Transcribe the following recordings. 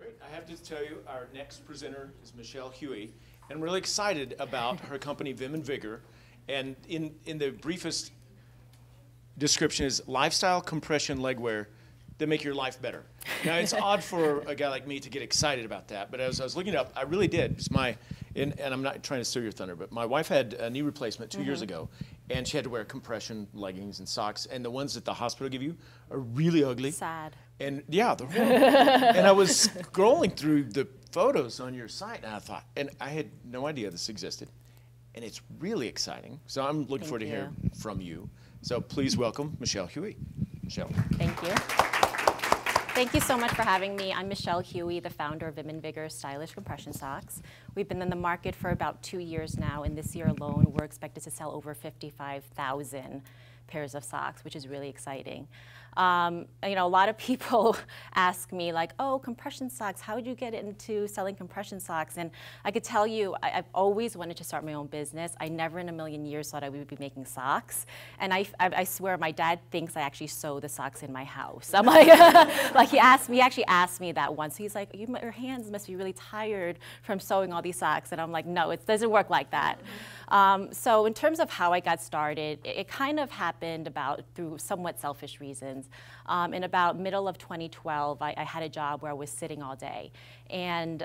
Great. I have to tell you, our next presenter is Michelle Huie, and I'm really excited about her company, Vim Vigr. And in the briefest description is lifestyle compression legwear that make your life better. Now, it's odd for a guy like me to get excited about that, but as I was looking it up, I really did. It's and I'm not trying to steal your thunder, but my wife had a knee replacement 2 years ago, and she had to wear compression leggings and socks, and the ones that the hospital give you are really ugly. Sad. And yeah, they're horrible. And I was scrolling through the photos on your site, and I thought, and I had no idea this existed. And it's really exciting. So I'm looking forward to hear from you. So please welcome Michelle Huie. Michelle. Thank you. Thank you so much for having me. I'm Michelle Huie, the founder of Vim Vigr Stylish Compression Socks. We've been in the market for about 2 years now, and this year alone, we're expected to sell over 55,000 pairs of socks, which is really exciting. You know, a lot of people ask me like, oh, compression socks, how did you get into selling compression socks? And I could tell you, I've always wanted to start my own business. I never in a million years thought I would be making socks. And I swear my dad thinks I actually sew the socks in my house. I'm like, like he actually asked me that once. He's like, your hands must be really tired from sewing all these socks. And I'm like, no, it doesn't work like that. So in terms of how I got started, it kind of happened through somewhat selfish reasons. In about middle of 2012, I had a job where I was sitting all day. And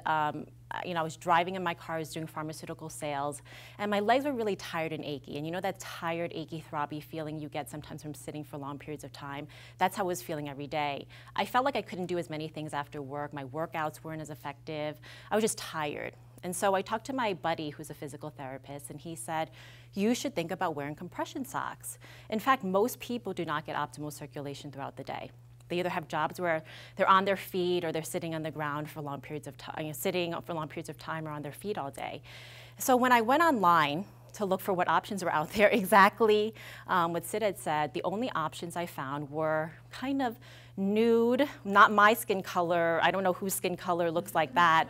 you know, I was driving in my car, I was doing pharmaceutical sales, and my legs were really tired and achy. And you know that tired, achy, throbby feeling you get sometimes from sitting for long periods of time? That's how I was feeling every day. I felt like I couldn't do as many things after work. My workouts weren't as effective. I was just tired. And so I talked to my buddy who's a physical therapist, and he said, you should think about wearing compression socks. In fact, most people do not get optimal circulation throughout the day. They either have jobs where they're on their feet or they're sitting on the ground for long periods of time, sitting for long periods of time or on their feet all day. So when I went online to look for what options were out there, exactly what Sid had said, the only options I found were kind of nude, not my skin color, I don't know whose skin color looks like that,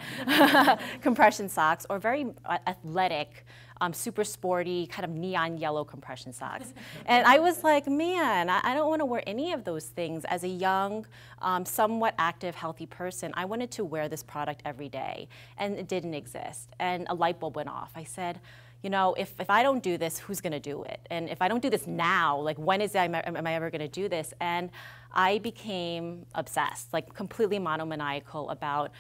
compression socks, or very athletic, super sporty, kind of neon yellow compression socks. And I was like, man, I don't want to wear any of those things. As a young, somewhat active, healthy person, I wanted to wear this product every day, and it didn't exist. And a light bulb went off. I said, you know, if I don't do this, who's going to do it? And if I don't do this now, like when am I ever going to do this? And I became obsessed, like completely monomaniacal about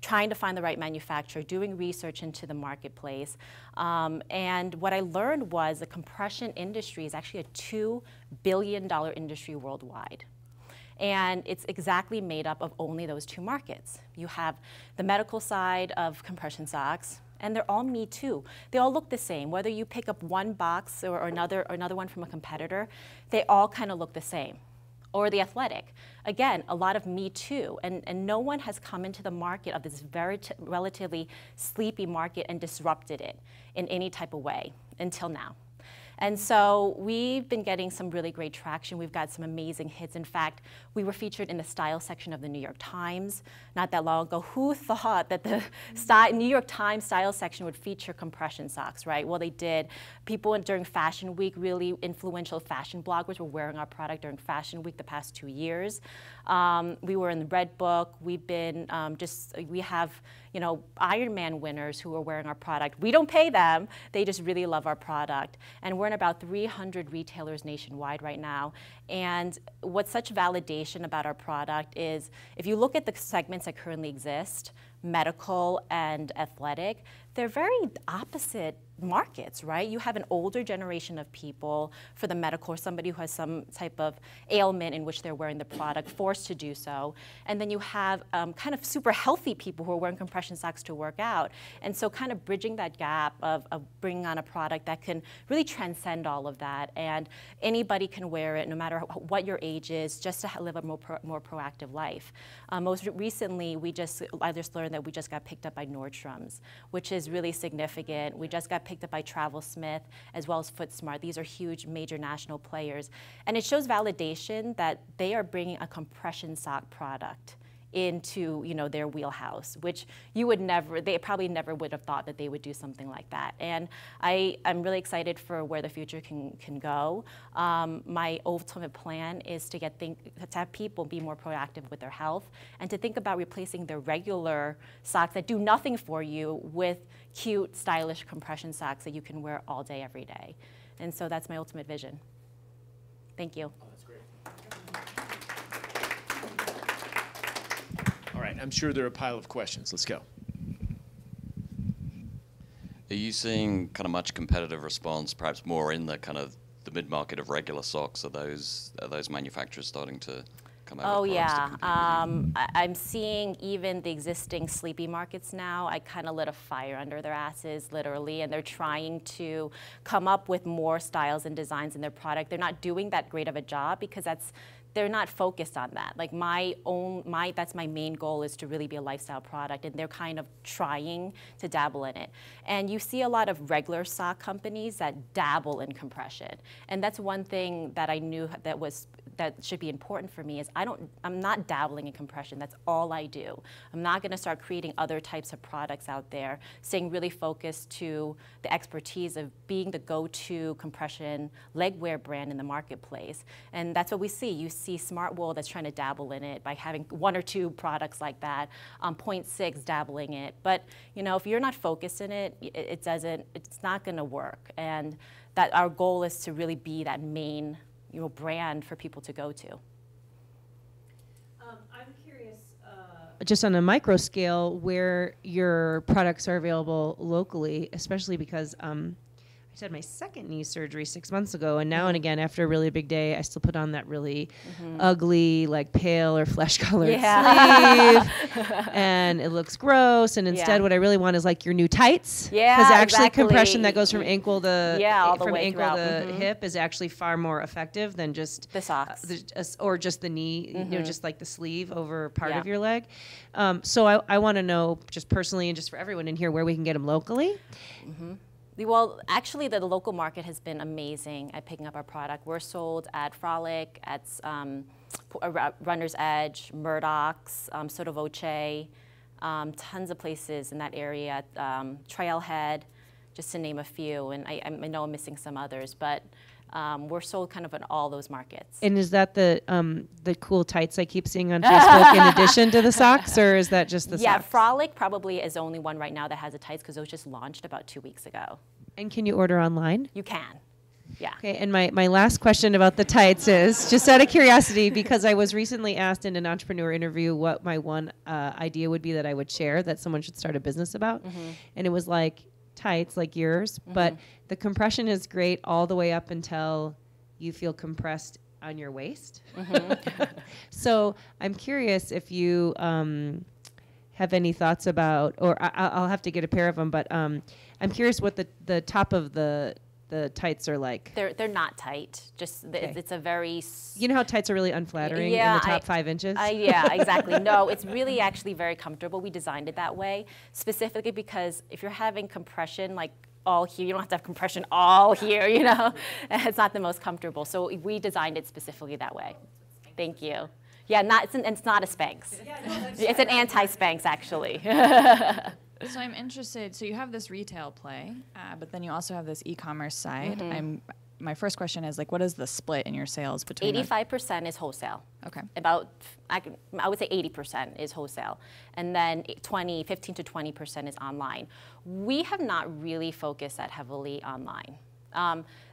trying to find the right manufacturer, doing research into the marketplace. And what I learned was the compression industry is actually a $2 billion industry worldwide. And it's exactly made up of only those two markets. You have the medical side of compression socks, and they're all Me Too. They all look the same. Whether you pick up one box or another one from a competitor, they all kind of look the same. Or the athletic. Again, a lot of Me Too. And no one has come into the market of this very relatively sleepy market and disrupted it in any type of way until now. And so we've been getting some really great traction. We've got some amazing hits. In fact, we were featured in the style section of the New York Times not that long ago. Who thought that the New York Times style section would feature compression socks, right? Well, they did. People during Fashion Week, really influential fashion bloggers were wearing our product during Fashion Week the past 2 years. We were in the Red Book. We've been we have, you know, Ironman winners who are wearing our product. We don't pay them. They just really love our product. And we're in about 300 retailers nationwide right now. And what's such validation about our product is if you look at the segments that currently exist, medical and athletic, they're very opposite markets, right? You have an older generation of people for the medical, or somebody who has some type of ailment in which they're wearing the product, forced to do so. And then you have kind of super healthy people who are wearing compression socks to work out. And so kind of bridging that gap of bringing on a product that can really transcend all of that. And anybody can wear it, no matter what your age is, just to live a more proactive life. Most recently, I just learned that we just got picked up by Nordstrom's, which is really significant. We just got picked up by TravelSmith as well as FootSmart. These are huge, major national players. And it shows validation that they are bringing a compression sock product into, you know, their wheelhouse, which you would never, they probably never would have thought that they would do something like that. And I'm really excited for where the future can go. My ultimate plan is to to have people be more proactive with their health and to think about replacing their regular socks that do nothing for you with cute, stylish compression socks that you can wear all day, every day. And so that's my ultimate vision. Thank you. Oh, that's great. All right, I'm sure there are a pile of questions. Let's go. Are you seeing kind of much competitive response, perhaps more in the kind of the mid-market of regular socks? Are those manufacturers starting to come out Oh with products to yeah, compete with you? I'm seeing even the existing sleepy markets now. I kind of lit a fire under their asses, literally, and they're trying to come up with more styles and designs in their product. They're not doing that great of a job because they're not focused on that. Like that's my main goal, is to really be a lifestyle product, and they're kind of trying to dabble in it. And you see a lot of regular sock companies that dabble in compression, and that's one thing that I knew that should be important for me, is I'm not dabbling in compression. That's all I do. I'm not going to start creating other types of products out there, staying really focused to the expertise of being the go-to compression legwear brand in the marketplace. And that's what we see. You see Smartwool that's trying to dabble in it by having 1 or 2 products like that, 0.6 dabbling it. But you know, if you're not focused in it, it's not going to work. And that our goal is to really be that main, you know, brand for people to go to. I'm curious, just on a micro scale, where your products are available locally, especially because I had my second knee surgery 6 months ago, and now and again, after a really big day, I still put on that really ugly, like pale or flesh-colored sleeve, and it looks gross. And instead, what I really want is like your new tights. Yeah, because actually, exactly. compression that goes from ankle to all the from way ankle throughout. to hip is actually far more effective than just The socks. or just the knee, you know, just like the sleeve over part of your leg. So I want to know, just personally and just for everyone in here, where we can get them locally. Well, actually, the local market has been amazing at picking up our product. We're sold at Frolic, at Runner's Edge, Murdoch's, Sotto Voce, tons of places in that area, Trailhead, just to name a few. And I know I'm missing some others, but we're sold kind of in all those markets. And is that the cool tights I keep seeing on Facebook in addition to the socks, or is that just the socks? Yeah, Frolic probably is the only one right now that has the tights, because those just launched about 2 weeks ago. And can you order online? You can, yeah. Okay, and my last question about the tights is, just out of curiosity, because I was recently asked in an entrepreneur interview what my one idea would be that I would share that someone should start a business about. And it was like tights, like yours, but the compression is great all the way up until you feel compressed on your waist. So I'm curious if you have any thoughts about, or I'll have to get a pair of them, but I'm curious what the top of the tights are like. They're not tight. Just it's a very. You know how tights are really unflattering in the top 5 inches? Yeah, exactly. No, it's really actually very comfortable. We designed it that way specifically because if you're having compression like all here, you don't have to have compression all here. You know, it's not the most comfortable. So we designed it specifically that way. Thank you. Yeah, it's not a Spanx. It's an anti-Spanx actually. So I'm interested, so you have this retail play, but then you also have this e-commerce side. My first question is, like, what is the split in your sales between 85% is wholesale. Okay. I would say 80% is wholesale. And then 15 to 20% is online. We have not really focused that heavily online.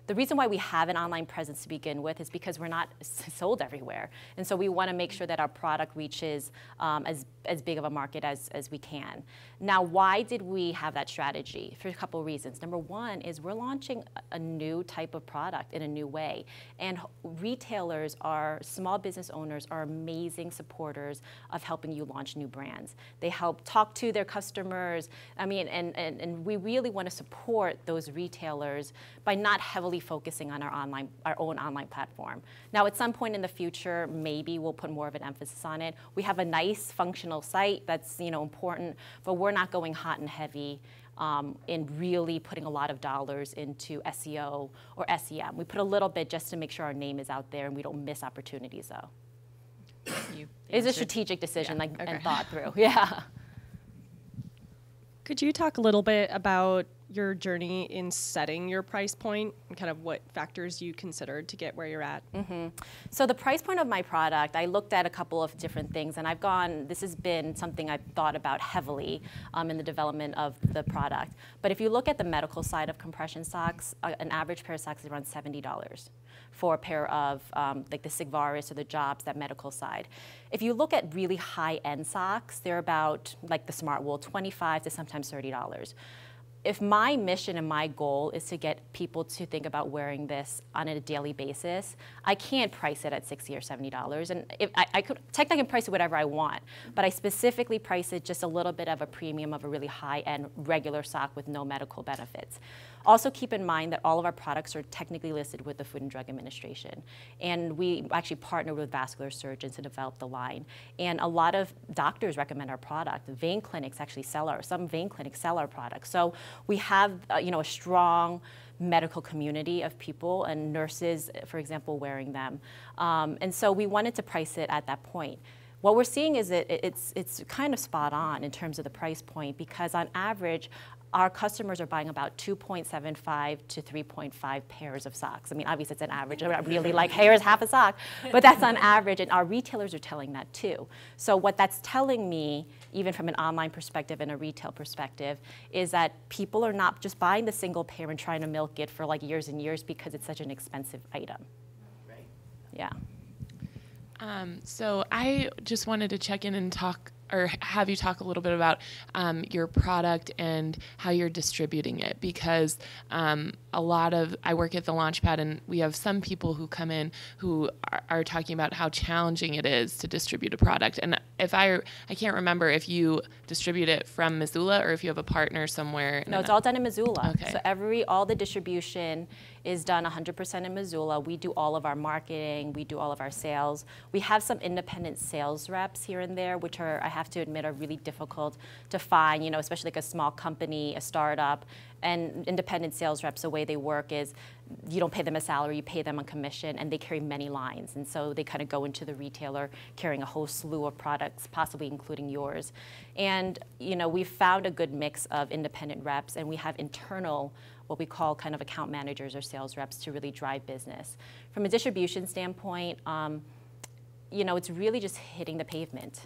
The reason why we have an online presence to begin with is because we're not sold everywhere. And so we want to make sure that our product reaches as big of a market as we can. Now, why did we have that strategy? For a couple of reasons. Number one is we're launching a new type of product in a new way. And retailers, small business owners, are amazing supporters of helping you launch new brands. They help talk to their customers. I mean, and we really want to support those retailers by not heavily focusing on our own online platform. Now, at some point in the future, maybe we'll put more of an emphasis on it. We have a nice functional site that's important, but we're not going hot and heavy in really putting a lot of dollars into SEO or SEM. We put a little bit just to make sure our name is out there and we don't miss opportunities, though. You It's a answered. strategic decision, Yeah, like, okay. and thought through. Yeah. Could you talk a little bit about your journey in setting your price point and kind of what factors you considered to get where you're at? So the price point of my product, I looked at a couple of different things, and this has been something I've thought about heavily in the development of the product. But if you look at the medical side of compression socks, an average pair of socks is around $70 for a pair of like the Sigvaris or the Jobs, that medical side. If you look at really high-end socks, they're about, like the Smartwool, $25 to sometimes $30. If my mission and my goal is to get people to think about wearing this on a daily basis, I can't price it at $60 or $70. And if I could technically I can price it whatever I want, but I specifically price it just a little bit of a premium of a really high-end regular sock with no medical benefits. Also keep in mind that all of our products are technically listed with the Food and Drug Administration. And we actually partner with vascular surgeons to develop the line. And a lot of doctors recommend our product. Vein clinics actually some vein clinics sell our product. So we have a strong medical community of people and nurses, for example, wearing them. And so we wanted to price it at that point. What we're seeing is it's kind of spot on in terms of the price point, because on average, our customers are buying about 2.75 to 3.5 pairs of socks. I mean, obviously it's an average. I'm not really like, here's half a sock, but that's on average, and our retailers are telling that too. So what that's telling me, even from an online perspective and a retail perspective, is that people are not just buying the single pair and trying to milk it for like years and years because it's such an expensive item. Right. Yeah. So I just wanted to check in and talk, or have you talk a little bit about your product and how you're distributing it, because I work at the Launchpad, and we have some people who come in who are talking about how challenging it is to distribute a product. And if I can't remember if you distribute it from Missoula or if you have a partner somewhere. No, it's all done in Missoula. Okay. So all the distribution is done 100% in Missoula. We do all of our marketing, we do all of our sales. We have some independent sales reps here and there, which I have to admit, are really difficult to find, especially like a small company, a startup. And independent sales reps, the way they work is you don't pay them a salary, you pay them on commission, and they carry many lines. And so they kind of go into the retailer carrying a whole slew of products, possibly including yours. And we've found a good mix of independent reps, and we have internal, what we call kind of account managers or sales reps, to really drive business. From a distribution standpoint, it's really just hitting the pavement.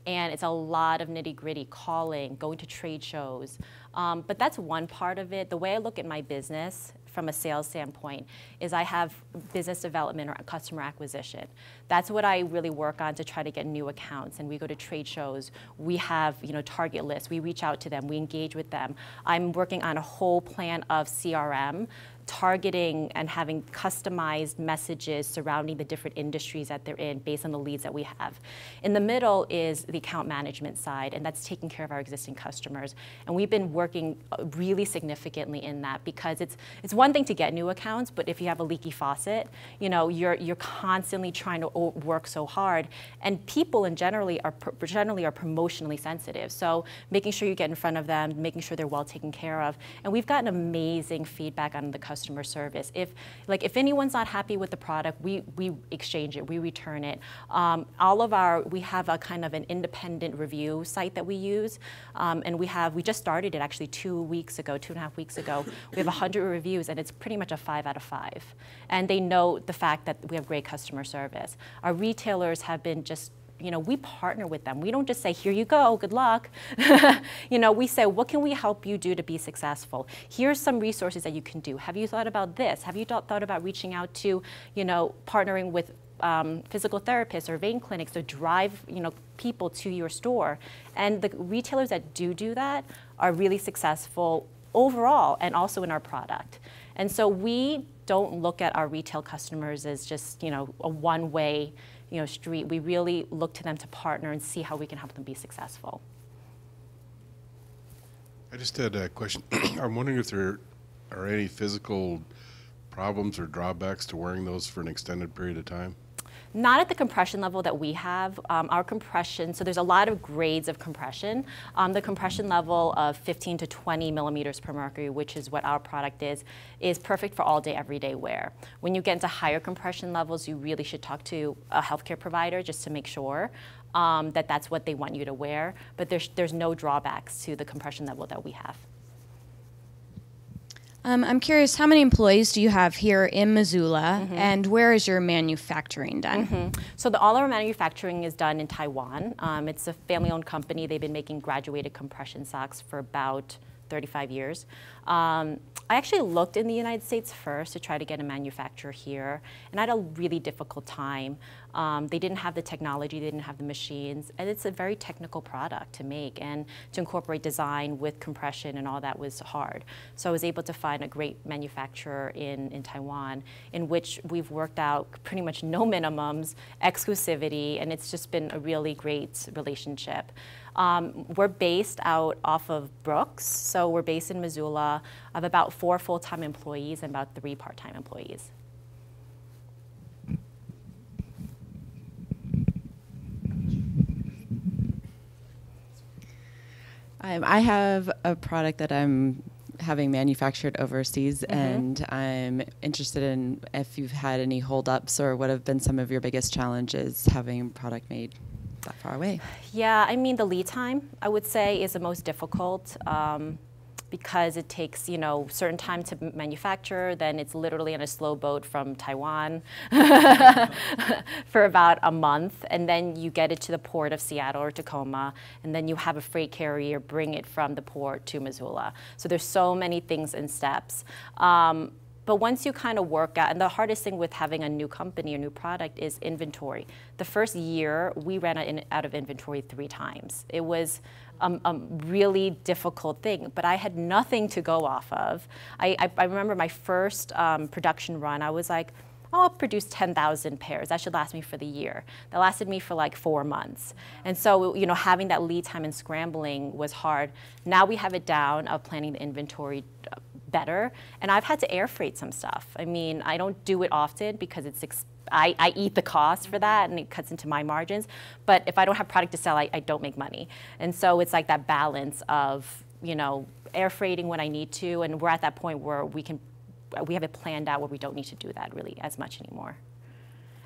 And it's a lot of nitty-gritty, calling, going to trade shows. But that's one part of it. The way I look at my business from a sales standpoint is I have business development or customer acquisition. That's what I really work on to try to get new accounts. And we go to trade shows. We have target lists. We reach out to them. We engage with them. I'm working on a whole plan of CRM, targeting and having customized messages surrounding the different industries that they're in based on the leads that we have. In the middle is the account management side, and that's taking care of our existing customers. And we've been working really significantly in that, because it's one thing to get new accounts, but if you have a leaky faucet, you're constantly trying to work so hard. And people generally are promotionally sensitive. So making sure you get in front of them, making sure they're well taken care of. And we've gotten amazing feedback on the customer service. If anyone's not happy with the product, we exchange it, we return it. We have a kind of an independent review site that we use, and we just started it actually 2.5 weeks ago. We have 100 reviews, and it's pretty much a 5 out of 5. And they know the fact that we have great customer service. Our retailers have been just, we partner with them. We don't just say, here you go, good luck. We say, what can we help you do to be successful? Here's some resources that you can do. Have you thought about this? Have you thought about reaching out to, partnering with physical therapists or vein clinics to drive, people to your store? And the retailers that do that are really successful overall, and also in our product. And so we don't look at our retail customers as just, a one-way, street. We really look to them to partner and see how we can help them be successful. I just had a question. I'm wondering if there are any physical problems or drawbacks to wearing those for an extended period of time? Not at the compression level that we have. Our compression, so there's a lot of grades of compression. The compression level of 15 to 20 millimeters per mercury, which is what our product is perfect for all day, everyday wear. When you get into higher compression levels, you really should talk to a healthcare provider just to make sure that that's what they want you to wear. But there's no drawbacks to the compression level that we have. I'm curious, how many employees do you have here in Missoula, and where is your manufacturing done? So all our manufacturing is done in Taiwan. It's a family-owned company. They've been making graduated compression socks for about 35 years. I actually looked in the United States first to try to get a manufacturer here, and I had a really difficult time. They didn't have the technology, they didn't have the machines, and it's a very technical product to make, and to incorporate design with compression and all that was hard. So I was able to find a great manufacturer in Taiwan, in which we've worked out pretty much no minimums, exclusivity, and it's just been a really great relationship. We're based out off of Brooks, so we're based in Missoula, of about 4 full-time employees and about 3 part-time employees. I have a product that I'm having manufactured overseas, and I'm interested in if you've had any holdups or what have been some of your biggest challenges having product made that far away. Yeah, I mean, the lead time, I would say, is the most difficult because it takes, certain time to manufacture. Then it's literally on a slow boat from Taiwan for about a month. And then you get it to the port of Seattle or Tacoma. And then you have a freight carrier bring it from the port to Missoula. So there's so many things and steps. But once you kind of work out, and the hardest thing with having a new company or new product is inventory. The first year, we ran out of inventory 3 times. It was a really difficult thing, but I had nothing to go off of. I remember my first production run, I was like, oh, I'll produce 10,000 pairs. That should last me for the year. That lasted me for like 4 months. And so, having that lead time and scrambling was hard. Now we have it down of planning the inventory better, and I've had to air freight some stuff. I mean, I don't do it often because I eat the cost for that, and it cuts into my margins. But if I don't have product to sell, I don't make money. And so it's like that balance of, air freighting when I need to, and we're at that point where we have it planned out where we don't need to do that really as much anymore.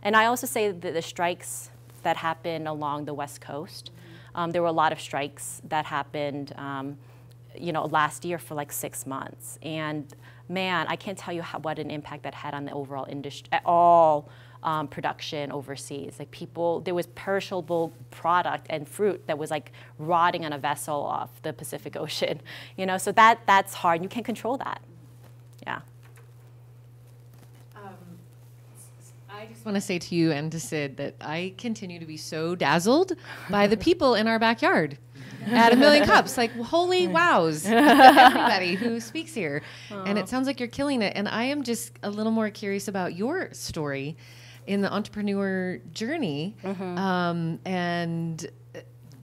And I also say that the strikes that happened along the West Coast, there were a lot of strikes that happened last year for like 6 months. And man, I can't tell you what an impact that had on the overall industry, all production overseas. Like there was perishable product and fruit that was like rotting on a vessel off the Pacific Ocean. So that's hard. You can't control that. Yeah. I just want to say to you and to Sid that I continue to be so dazzled by the people in our backyard at A Million Cups. Like, holy wows, everybody who speaks here. And it sounds like you're killing it. And I am just a little more curious about your story in the entrepreneur journey. And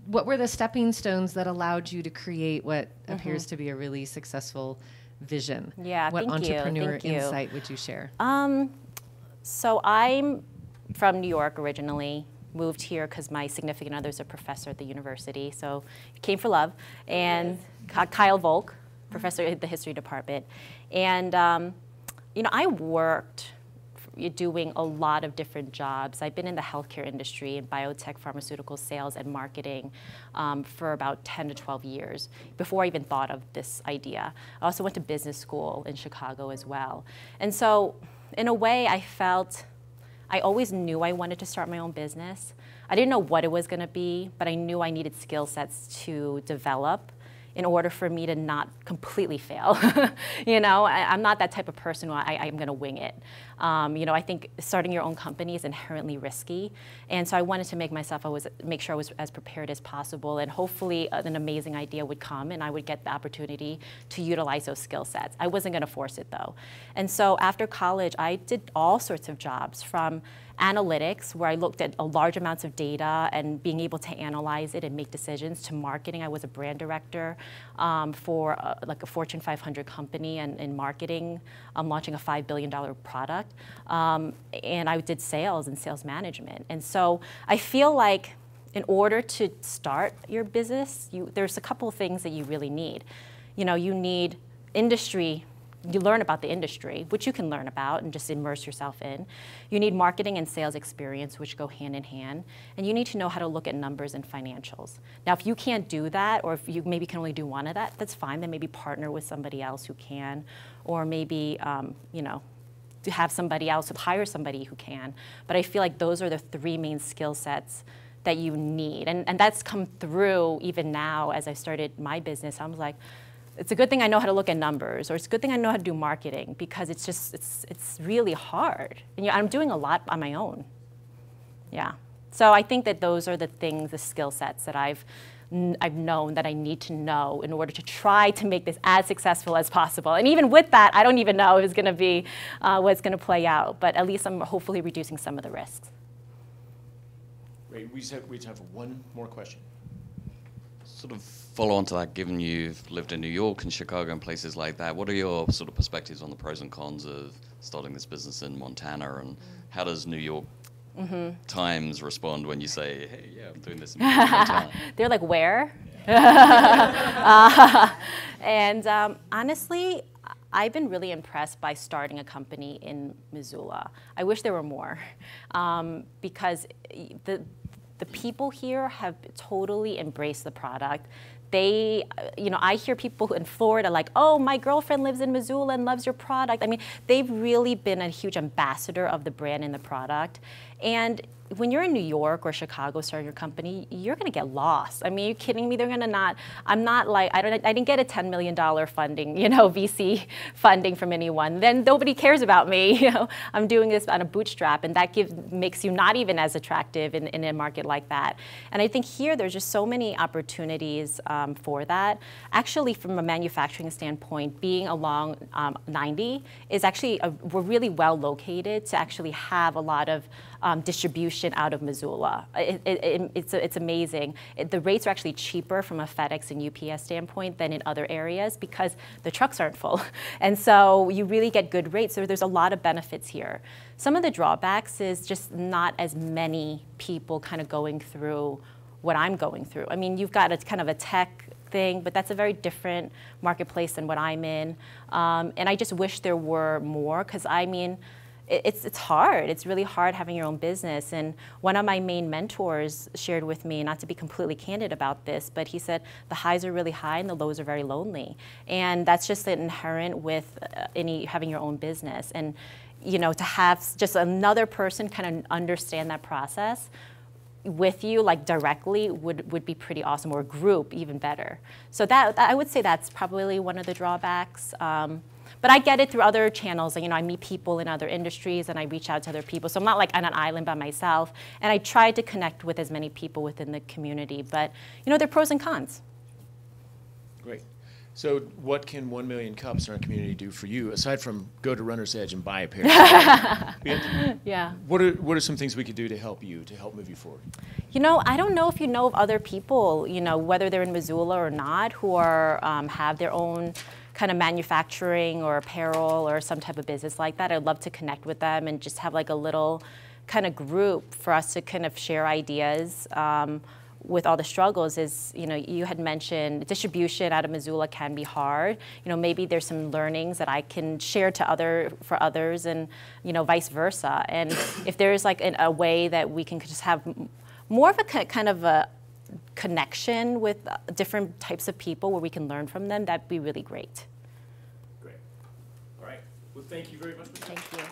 what were the stepping stones that allowed you to create what appears to be a really successful vision? Yeah, what thank you. entrepreneur Thank you. insight would you share? So I'm from New York originally. Moved here because my significant other is a professor at the university. So came for love. And Kyle Volk, professor at the history department. And, I worked doing a lot of different jobs. I've been in the healthcare industry in biotech, pharmaceutical sales, and marketing for about 10 to 12 years before I even thought of this idea. I also went to business school in Chicago as well. And so in a way, I always knew I wanted to start my own business. I didn't know what it was going to be, but I knew I needed skill sets to develop in order for me to not completely fail. I'm not that type of person who I'm going to wing it. I think starting your own company is inherently risky, and so I wanted to make sure I was as prepared as possible, and hopefully an amazing idea would come, and I would get the opportunity to utilize those skill sets. I wasn't going to force it though, and so after college, I did all sorts of jobs, from analytics, where I looked at large amounts of data and being able to analyze it and make decisions, to marketing. I was a brand director for like a Fortune 500 company and in marketing, launching a $5 billion product. And I did sales and sales management. And so I feel like in order to start your business, there's a couple of things that you really need. You know, you need industry. You learn about the industry, which you can learn about and just immerse yourself in. You need marketing and sales experience, which go hand in hand. And you need to know how to look at numbers and financials. Now, if you can't do that, or if you maybe can only do one of that, that's fine. Then maybe partner with somebody else who can, or maybe, you know, to have somebody else, hire somebody who can. But I feel like those are the three main skill sets that you need. And that's come through even now as I started my business. I was like, it's a good thing I know how to look at numbers, or it's a good thing I know how to do marketing, because it's just, it's really hard. And I'm doing a lot on my own. Yeah. So I think that those are the things, the skill sets that I've known that I need to know in order to try to make this as successful as possible. And even with that, I don't even know if it's going to be what's going to play out, but at least I'm hopefully reducing some of the risks. Great. We just have one more question. Sort of follow on to that, given you've lived in New York and Chicago and places like that, what are your sort of perspectives on the pros and cons of starting this business in Montana, and how does New York Times respond when you say, hey, yeah, I'm doing this in Montana? They're like, where? And honestly, I've been really impressed by starting a company in Missoula. I wish there were more, because the people here have totally embraced the product. They, you know, I hear people in Florida like, oh, my girlfriend lives in Missoula and loves your product. I mean, they've really been a huge ambassador of the brand and the product. And when you're in New York or Chicago starting your company, you're going to get lost. I mean, are you kidding me? They're going to not. I'm not like, I didn't get a $10 million funding, you know, VC funding from anyone. Then nobody cares about me. You know, I'm doing this on a bootstrap, and that makes you not even as attractive in a market like that. And I think here there's just so many opportunities for that. Actually, from a manufacturing standpoint, being along 90 is actually we're really well located to actually have a lot of distribution out of Missoula. It's amazing. The rates are actually cheaper from a FedEx and UPS standpoint than in other areas because the trucks aren't full. And so you really get good rates. So there's a lot of benefits here. Some of the drawbacks is just not as many people kind of going through what I'm going through. I mean, you've got a kind of a tech thing, but that's a very different marketplace than what I'm in. And I just wish there were more, because I mean, it's hard. It's really hard having your own business. And one of my main mentors shared with me, not to be completely candid about this, but he said the highs are really high and the lows are very lonely. And that's just inherent with having your own business. And you know, to have just another person kind of understand that process with you, like directly, would be pretty awesome, or a group, even better. So that I would say that's probably one of the drawbacks. But I get it through other channels. You know, I meet people in other industries and I reach out to other people. So I'm not like on an island by myself. And I try to connect with as many people within the community. But, you know, there are pros and cons. Great. So what can 1 million cups in our community do for you, aside from go to Runner's Edge and buy a pair? Yeah. What are some things we could do to help you, to help move you forward? You know, I don't know if you know of other people, you know, whether they're in Missoula or not, who are have their own kind of manufacturing or apparel or some type of business like that. I'd love to connect with them and just have like a little kind of group for us to kind of share ideas. With all the struggles is, you know, you had mentioned distribution out of Missoula can be hard. You know, maybe there's some learnings that I can share to for others, and, you know, vice versa. And if there's like a way that we can just have more of a kind of a connection with different types of people where we can learn from them, that'd be really great. Great. All right. Well, thank you very much. Thank you.